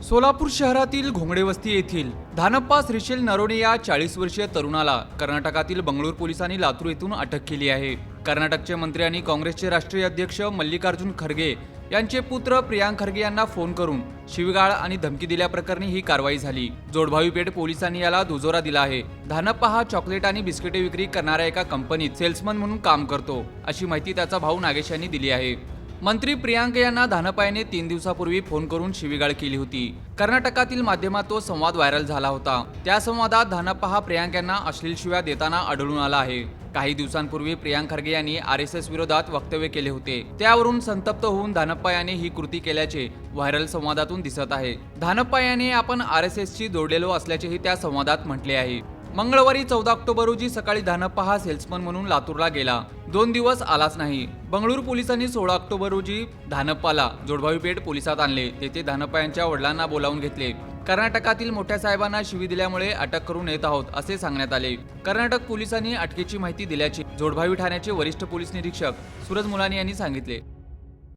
सोलापूर शहरातील घोंगडे वस्ती येथील धानप्पा श्रीशैल नरोणे या 40 वर्षीय तरुणाला कर्नाटकातील बंगळूर पोलिसांनी लातूर येथून अटक केली आहे। कर्नाटकचे मंत्री आणि काँग्रेसचे राष्ट्रीय अध्यक्ष मल्लिकार्जुन खरगे यांचे पुत्र प्रियांक खरगे यांना फोन करून शिवीगाळ आणि धमकी दिल्याप्रकरणी ही कारवाई झाली। जोडभावी पेठ पोलिसांनी याला दुजोरा दिला आहे। धानप्पा हा चॉकलेट आणि बिस्किटे विक्री करणाऱ्या एका कंपनीत सेल्समन म्हणून काम करतो, अशी माहिती त्याचा भाऊ नागेश यांनी दिली आहे। मंत्री प्रियांक यांना धानप्पा याने 3 दिवसापूर्वी फोन करून शिवीगाळ केली होती। कर्नाटकातील माध्यमात तो संवाद व्हायरल झाला होता। त्या संवादात धानप्पा हा प्रियांक यांना अश्लील शिव्या देताना आढळून आला आहे। काही दिवसांपूर्वी प्रियांक खरगे यांनी आरएसएस विरोधात वक्तव्य केले होते। त्यावरून संतप्त होऊन धानप्पा याने ही कृती केल्याचे व्हायरल संवादातून दिसत आहे। धानप्पा याने आपण आरएसएसशी जोडलेलो असल्याचेही त्या संवादात म्हटले आहे। मंगळवारी 14 ऑक्टोबर रोजी सकाळी धानप्पा हा सेल्समन म्हणून लातूरला गेला। 2 दिवस आलाच नाही। बंगळूर पोलिसांनी 16 ऑक्टोबर रोजी धानप्पाला जोडभावी पेठ पोलिसात आणले। तेथे धानप्पा यांच्या वडिलांना बोलावून घेतले। कर्नाटकातील मोठ्या साहेबांना शिवी दिल्यामुळे अटक करून येत आहोत असे सांगण्यात आले। कर्नाटक पोलिसांनी अटकेची माहिती दिल्याचे जोडभावी ठाण्याचे वरिष्ठ पोलीस निरीक्षक सूरज मुलानी यांनी सांगितले।